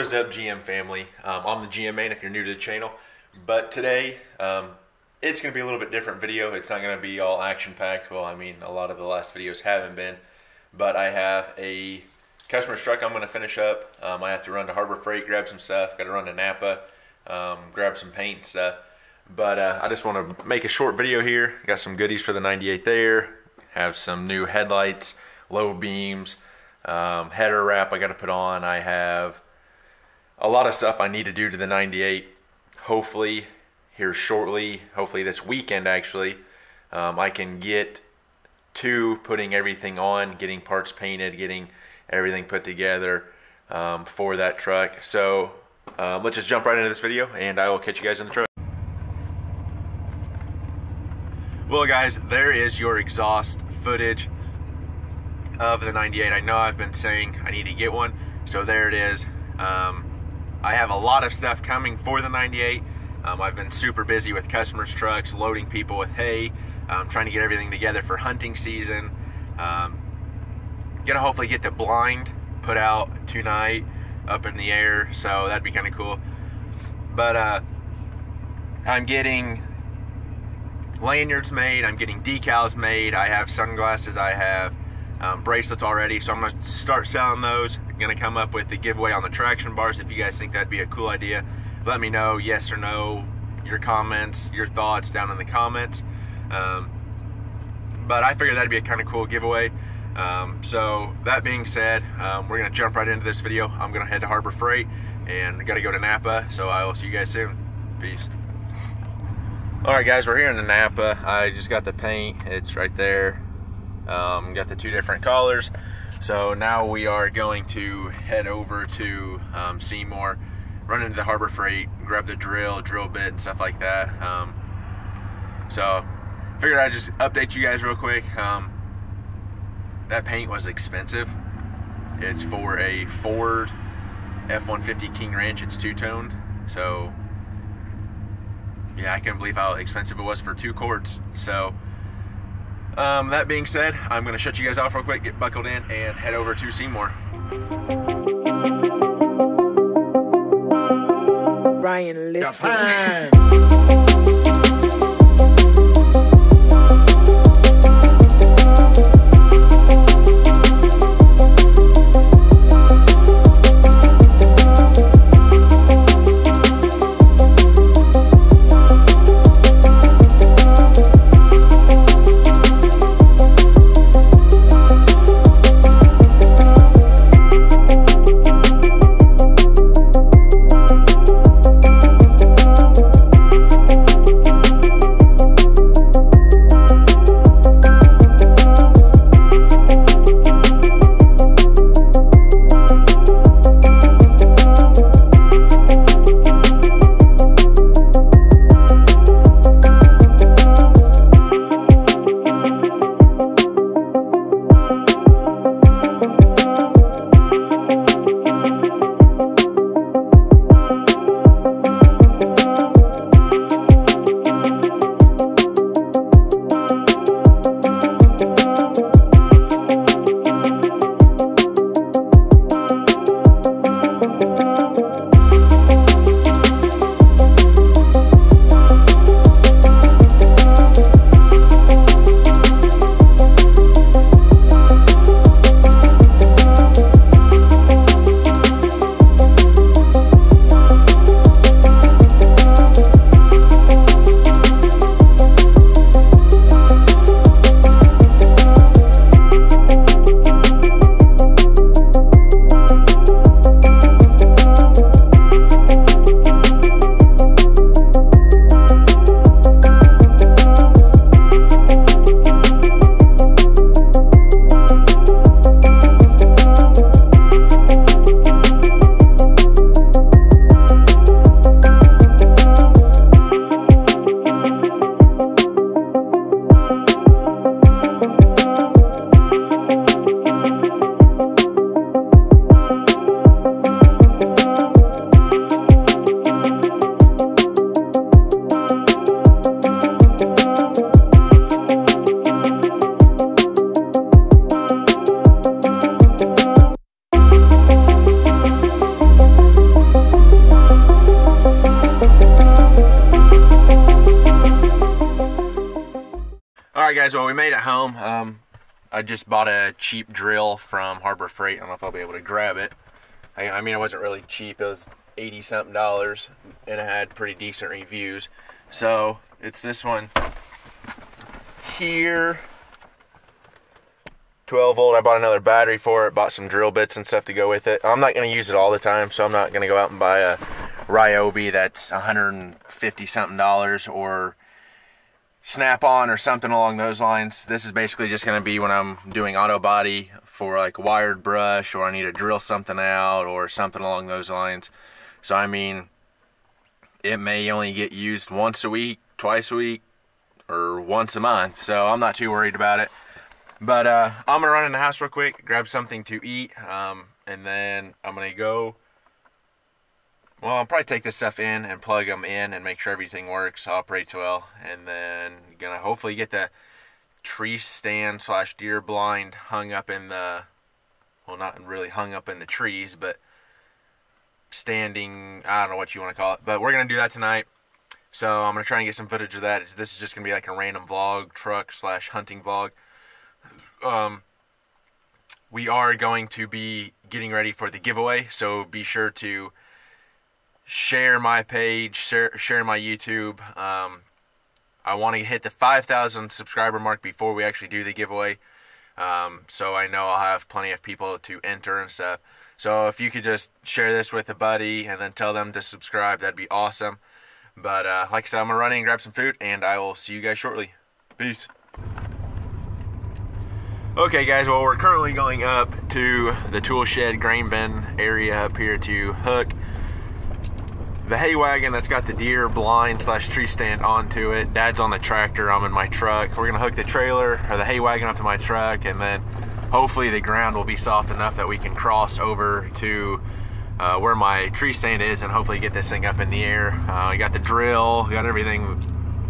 is up, GM family? I'm the GM man if you're new to the channel, but today it's going to be a little bit different video. It's not going to be all action-packed. Well, I mean, a lot of the last videos haven't been, but I have a customer's truck I'm going to finish up. I have to run to Harbor Freight, grab some stuff, got to run to Napa, grab some paint and stuff, but I just want to make a short video here. Got some goodies for the 98 there, have some new headlights, low beams, header wrap I got to put on. I have a lot of stuff I need to do to the 98. Hopefully here shortly, hopefully this weekend actually, I can get to putting everything on, getting parts painted, getting everything put together for that truck. So let's just jump right into this video and I will catch you guys in the truck. Well guys, there is your exhaust footage of the 98. I know I've been saying I need to get one, so there it is. I have a lot of stuff coming for the 98. I've been super busy with customers' trucks, loading people with hay, trying to get everything together for hunting season. Gonna hopefully get the blind put out tonight up in the air, so that'd be kind of cool. But I'm getting lanyards made, I'm getting decals made, I have sunglasses, I have bracelets already, so I'm gonna start selling those. I'm gonna come up with the giveaway on the traction bars. If you guys think that'd be a cool idea, let me know, yes or no, your comments, your thoughts down in the comments. But I figured that'd be a kind of cool giveaway. So that being said, we're gonna jump right into this video. I'm gonna head to Harbor Freight and gotta go to Napa, so I will see you guys soon. Peace. Alright guys, we're here in the Napa. I just got the paint, it's right there. Got the two different colors. So now we are going to head over to Seymour, run into the Harbor Freight, grab the drill bit and stuff like that. So figured I'd just update you guys real quick. That paint was expensive. It's for a Ford F-150 King Ranch. It's two-toned. So yeah, I can't believe how expensive it was for 2 quarts. So that being said, I'm going to shut you guys off real quick, get buckled in, and head over to Seymour. Ryan Little. guys, well, we made it home. I just bought a cheap drill from Harbor Freight. I don't know if I'll be able to grab it. I mean, it wasn't really cheap. It was $80-something, and it had pretty decent reviews. So it's this one here, 12 volt. I bought another battery for it, bought some drill bits and stuff to go with it. I'm not going to use it all the time, so I'm not going to go out and buy a Ryobi that's $150-something or Snap-on or something along those lines. This is basically just going to be when I'm doing auto body for like wired brush, or I need to drill something out or something along those lines. So I mean, it may only get used once a week, twice a week, or once a month, so I'm not too worried about it. But I'm gonna run in the house real quick, grab something to eat, and then I'm gonna go, well, I'll probably take this stuff in and plug them in and make sure everything works, operates well, and then gonna hopefully get the tree stand slash deer blind hung up in the, well, not really hung up in the trees, but standing, I don't know what you want to call it, but we're gonna do that tonight. So I'm gonna try and get some footage of that. This is just gonna be like a random vlog, truck slash hunting vlog. We are going to be getting ready for the giveaway, so be sure to share my page, share my YouTube. I want to hit the 5,000 subscriber mark before we actually do the giveaway, so I know I'll have plenty of people to enter and stuff. So if you could just share this with a buddy and then tell them to subscribe, that'd be awesome. But like I said, I'm gonna run in and grab some food, and I will see you guys shortly. Peace. Okay guys, well, we're currently going up to the tool shed grain bin area up here to hook the hay wagon that's got the deer blind slash tree stand onto it. Dad's on the tractor, I'm in my truck. We're gonna hook the trailer or the hay wagon up to my truck, and then hopefully the ground will be soft enough that we can cross over to where my tree stand is and hopefully get this thing up in the air. I got the drill, got everything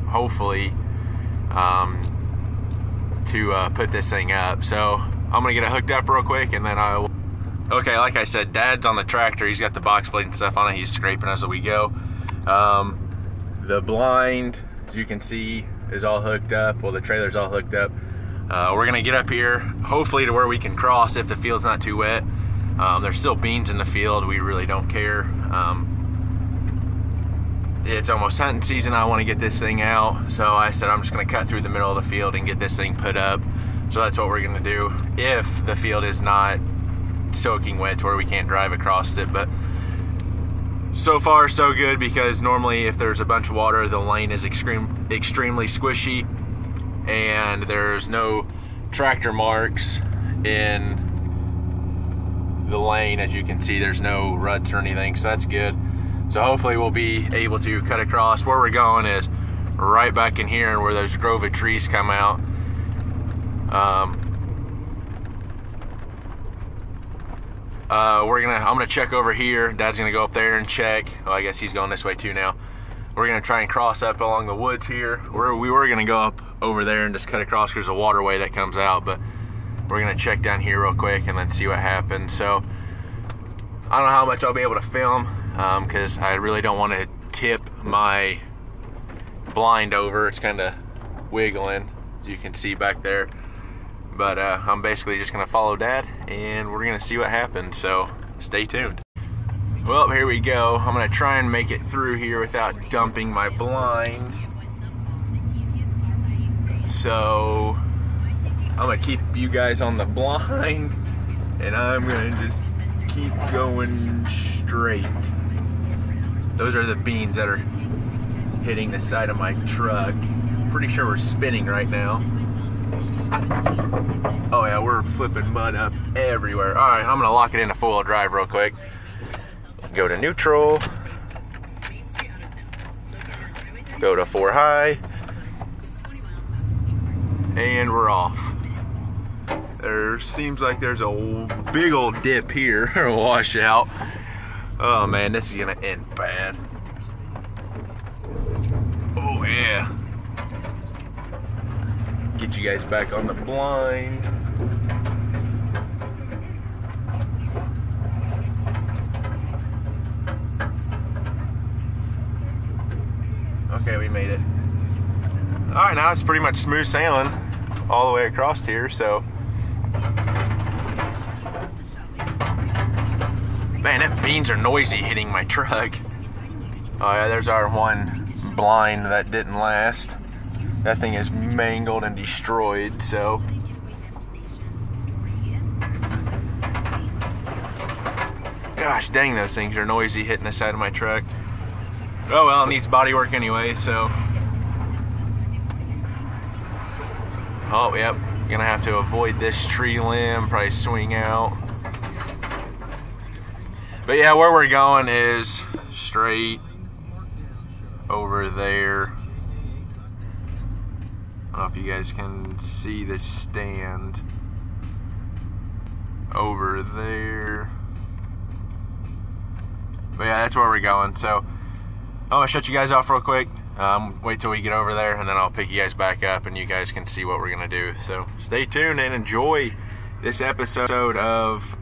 hopefully to put this thing up. So I'm gonna get it hooked up real quick, and then I will. Okay, like I said, Dad's on the tractor. He's got the box plate and stuff on it. He's scraping as we go. The blind, as you can see, is all hooked up. Well, the trailer's all hooked up. We're gonna get up here, hopefully to where we can cross if the field's not too wet. There's still beans in the field. We really don't care. It's almost hunting season. I want to get this thing out, so I said I'm just going to cut through the middle of the field and get this thing put up. So that's what we're going to do if the field is not soaking wet to where we can't drive across it. But so far so good, because normally if there's a bunch of water, the lane is extremely squishy, and there's no tractor marks in the lane. As you can see, there's no ruts or anything, so that's good. So hopefully we'll be able to cut across. Where we're going is right back in here, and where those grove of trees come out. I'm gonna check over here. Dad's gonna go up there and check. Well, I guess he's going this way too now. We're gonna try and cross up along the woods here. We were gonna go up over there and just cut across. There's a waterway that comes out, but we're gonna check down here real quick and then see what happens. So I don't know how much I'll be able to film, because I really don't want to tip my blind over. It's kind of wiggling, as you can see back there. But I'm basically just gonna follow Dad, and we're gonna see what happens, so stay tuned. Well, here we go. I'm gonna try and make it through here without dumping my blind. So I'm gonna keep you guys on the blind, and I'm gonna just keep going straight. Those are the beans that are hitting the side of my truck. Pretty sure we're spinning right now. Oh yeah, we're flipping mud up everywhere. All right, I'm gonna lock it into four-wheel drive real quick. Go to neutral. Go to 4 high. And we're off. There seems like there's a big old dip here, or washout. Oh man, this is gonna end bad. Oh yeah. Get you guys back on the blind. Okay, we made it. All right, now it's pretty much smooth sailing. all the way across here, so. Man, them beans are noisy hitting my truck. Oh yeah, there's our one blind that didn't last. That thing is mangled and destroyed, so. Gosh dang, those things are noisy hitting the side of my truck. Oh well, it needs body work anyway, so. Oh, yep, gonna have to avoid this tree limb, probably swing out. But yeah, where we're going is straight over there. I don't know if you guys can see the stand over there. But yeah, that's where we're going. So I'm gonna shut you guys off real quick. Wait till we get over there, and then I'll pick you guys back up and you guys can see what we're gonna do. So stay tuned and enjoy this episode of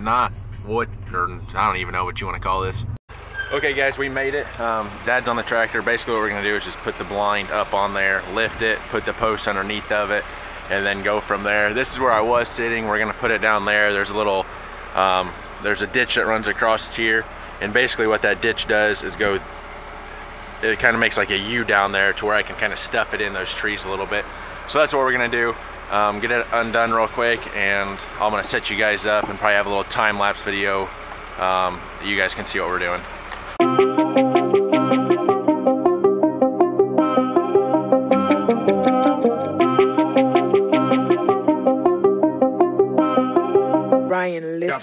I don't even know what you want to call this. Okay guys, we made it. Dad's on the tractor. Basically what we're gonna do is just put the blind up on there, lift it, put the post underneath of it, and then go from there. This is where I was sitting. We're gonna put it down there. There's a little, there's a ditch that runs across here, and basically what that ditch does is it kind of makes like a U down there to where I can kind of stuff it in those trees a little bit. So that's what we're gonna do. Get it undone real quick, and I'm gonna set you guys up and probably have a little time-lapse video. You guys can see what we're doing. Brian Little.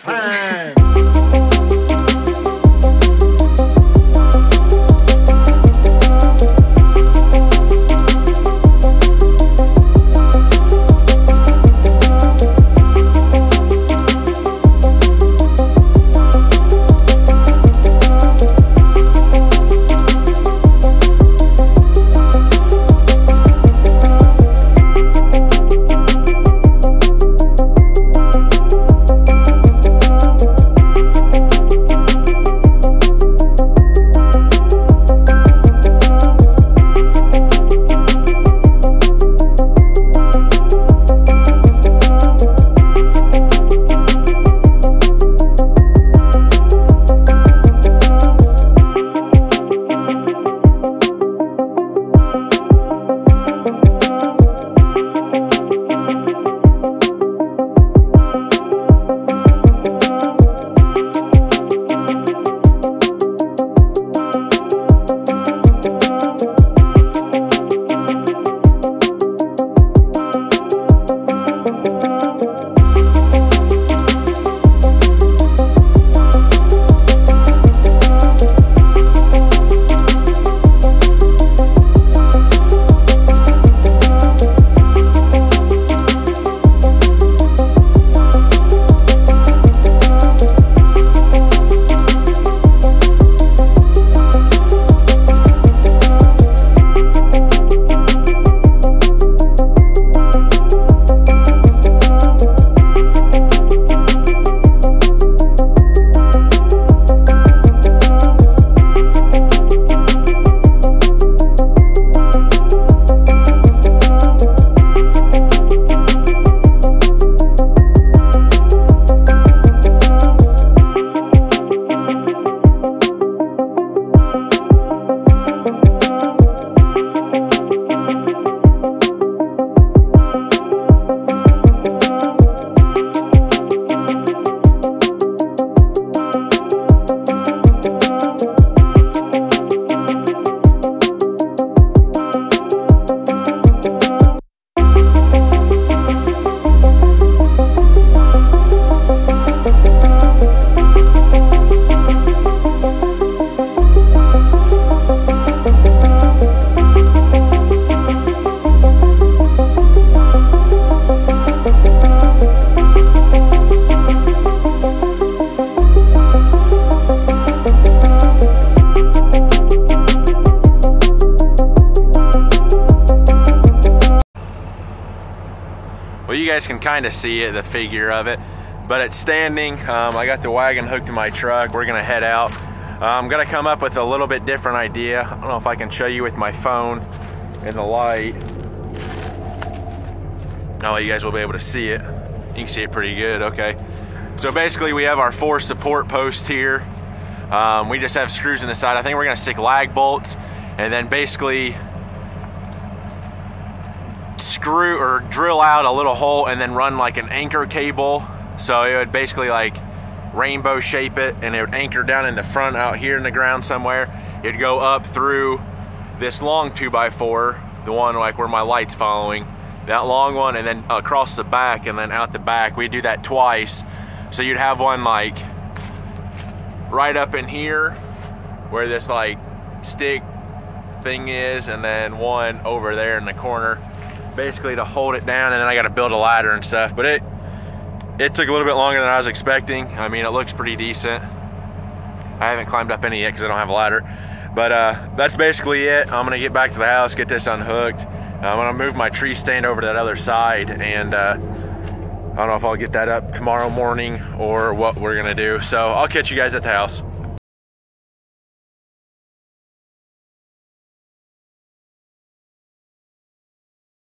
Well, you guys can kind of see it, the figure of it, but it's standing. I got the wagon hooked to my truck. We're gonna head out. I'm gonna come up with a little bit different idea. I don't know if I can show you with my phone and the light. Oh, you guys will be able to see it. You can see it pretty good, okay. So basically we have our 4 support posts here. We just have screws in the side. I think we're gonna stick lag bolts and then basically screw or drill out a little hole and then run like an anchor cable. So it would basically like rainbow shape it, and it would anchor down in the front out here in the ground somewhere. It'd go up through this long 2x4, the one like where my light's following, that long one, and then across the back and then out the back. We do that twice. So you'd have one like right up in here where this like stick thing is, and then one over there in the corner basically to hold it down, and then I got to build a ladder and stuff. But it took a little bit longer than I was expecting. I mean, it looks pretty decent. I haven't climbed up any yet because I don't have a ladder. But that's basically it. I'm gonna get back to the house, get this unhooked. I'm gonna move my tree stand over to that other side, and I don't know if I'll get that up tomorrow morning or what we're gonna do. So I'll catch you guys at the house.